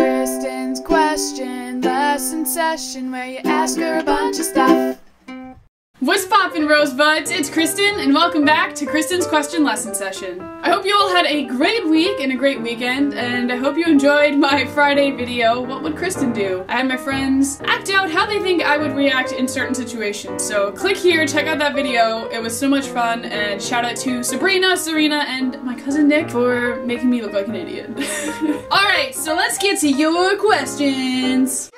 Kristin's question lesson session where you ask her a bunch of stuff. What's poppin', rosebuds? It's Kristin, and welcome back to Kristin's question lesson session. I hope you all had a great week and a great weekend, and I hope you enjoyed my Friday video, What Would Kristin Do? I had my friends act out how they think I would react in certain situations, so click here, check out that video. It was so much fun, and shout out to Sabrina, Serena, and my cousin Nick for making me look like an idiot. Alright, so let's get to your questions.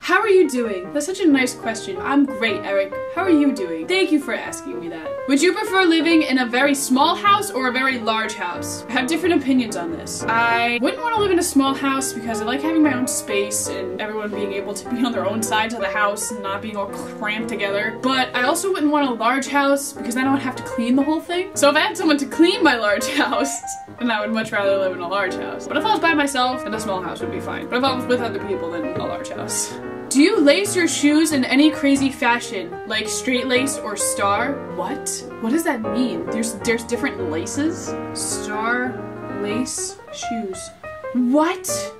How are you doing? That's such a nice question. I'm great, Eric. How are you doing? Thank you for asking me that. Would you prefer living in a very small house or a very large house? I have different opinions on this. I wouldn't want to live in a small house because I like having my own space and everyone being able to be on their own sides of the house and not being all cramped together. But I also wouldn't want a large house because then I would have to clean the whole thing. So if I had someone to clean my large house, then I would much rather live in a large house. But if I was by myself, then a small house would be fine. But if I was with other people, then a large house. Do you lace your shoes in any crazy fashion, like straight lace or star? What? What does that mean? There's different laces? Star, lace, shoes. What?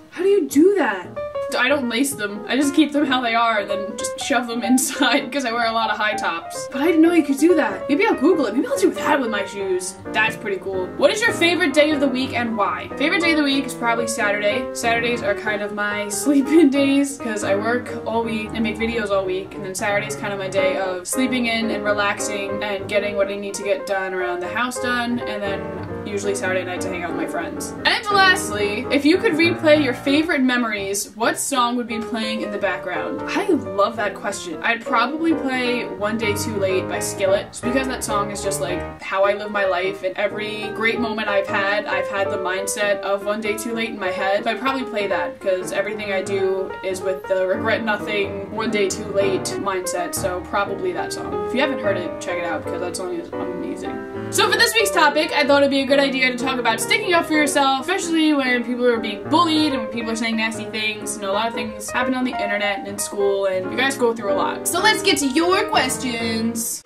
How do you do that? I don't lace them. I just keep them how they are and then just shove them inside because I wear a lot of high tops. But I didn't know you could do that. Maybe I'll Google it. Maybe I'll do that with my shoes. That's pretty cool. What is your favorite day of the week and why? Favorite day of the week is probably Saturday. Saturdays are kind of my sleep-in days because I work all week and make videos all week, and then Saturday's kind of my day of sleeping in and relaxing and getting what I need to get done around the house done, and then usually Saturday night to hang out with my friends. And lastly, if you could replay your favorite memories, what song would be playing in the background? I love that question. I'd probably play One Day Too Late by Skillet, just because that song is just like how I live my life, and every great moment I've had the mindset of One Day Too Late in my head. So I'd probably play that because everything I do is with the regret nothing, one day too late mindset, so probably that song. If you haven't heard it, check it out because that song is amazing. So for this week's topic, I thought it'd be a good idea to talk about sticking up for yourself, especially when people are being bullied and when people are saying nasty things. You know, a lot of things happen on the internet and in school, and you guys go through a lot. So let's get to your questions.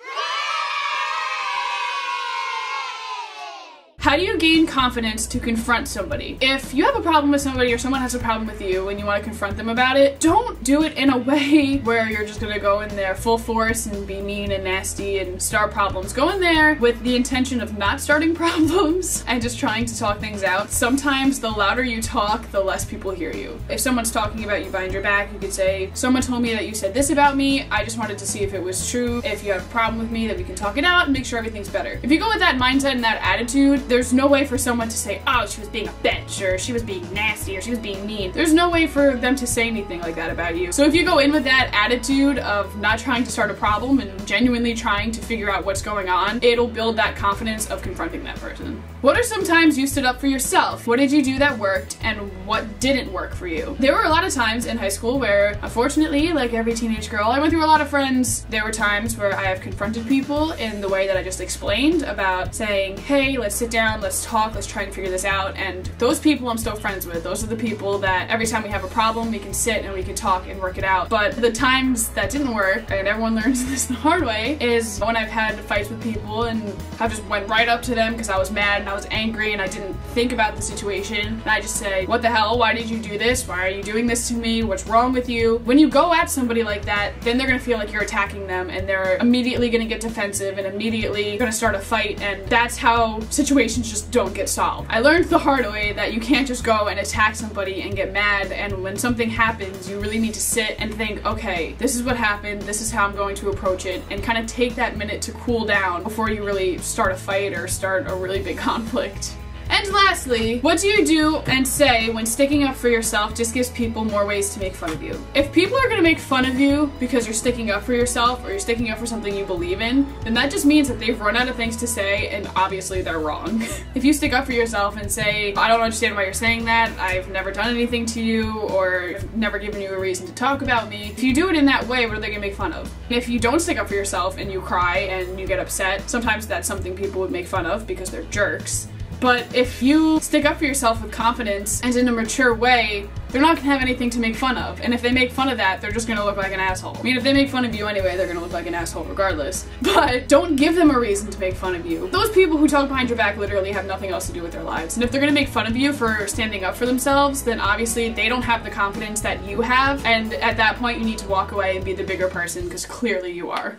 How do you gain confidence to confront somebody? If you have a problem with somebody or someone has a problem with you and you want to confront them about it, don't do it in a way where you're just gonna go in there full force and be mean and nasty and start problems. Go in there with the intention of not starting problems and just trying to talk things out. Sometimes the louder you talk, the less people hear you. If someone's talking about you behind your back, you could say, someone told me that you said this about me, I just wanted to see if it was true. If you have a problem with me, that we can talk it out and make sure everything's better. If you go with that mindset and that attitude, there's no way for someone to say, oh, she was being a bitch, or she was being nasty, or she was being mean. There's no way for them to say anything like that about you. So if you go in with that attitude of not trying to start a problem and genuinely trying to figure out what's going on, it'll build that confidence of confronting that person. What are some times you stood up for yourself? What did you do that worked, and what didn't work for you? There were a lot of times in high school where, unfortunately, like every teenage girl, I went through a lot of friends. There were times where I have confronted people in the way that I just explained about saying, hey, let's sit down, let's talk, let's try and figure this out, and those people I'm still friends with. Those are the people that every time we have a problem, we can sit and we can talk and work it out. But the times that didn't work, and everyone learns this the hard way, is when I've had fights with people and I just went right up to them because I was mad and I was angry and I didn't think about the situation, and I just say, what the hell, why did you do this? Why are you doing this to me? What's wrong with you? When you go at somebody like that, then they're gonna feel like you're attacking them, and they're immediately gonna get defensive and immediately gonna start a fight, and that's how situations just don't get solved. I learned the hard way that you can't just go and attack somebody and get mad, and when something happens, you really need to sit and think, okay, this is what happened, this is how I'm going to approach it, and kind of take that minute to cool down before you really start a fight or start a really big conflict. And lastly, what do you do and say when sticking up for yourself just gives people more ways to make fun of you? If people are gonna make fun of you because you're sticking up for yourself or you're sticking up for something you believe in, then that just means that they've run out of things to say, and obviously they're wrong. If you stick up for yourself and say, I don't understand why you're saying that, I've never done anything to you, or I've never given you a reason to talk about me, if you do it in that way, what are they gonna make fun of? If you don't stick up for yourself and you cry and you get upset, sometimes that's something people would make fun of because they're jerks. But if you stick up for yourself with confidence and in a mature way, they're not gonna have anything to make fun of. And if they make fun of that, they're just gonna look like an asshole. I mean, if they make fun of you anyway, they're gonna look like an asshole regardless. But don't give them a reason to make fun of you. Those people who talk behind your back literally have nothing else to do with their lives. And if they're gonna make fun of you for standing up for themselves, then obviously they don't have the confidence that you have. And at that point, you need to walk away and be the bigger person, because clearly you are.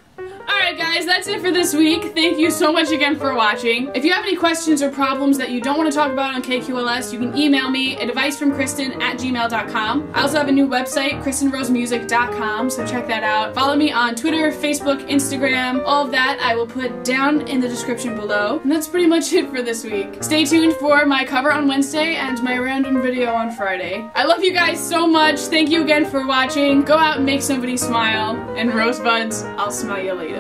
Alright guys, that's it for this week. Thank you so much again for watching. If you have any questions or problems that you don't want to talk about on KQLS, you can email me at advicefromkristen@gmail.com. I also have a new website, KristinRosemusic.com, so check that out. Follow me on Twitter, Facebook, Instagram, all of that I will put down in the description below. And that's pretty much it for this week. Stay tuned for my cover on Wednesday and my random video on Friday. I love you guys so much. Thank you again for watching. Go out and make somebody smile. And rosebuds, I'll smile you later.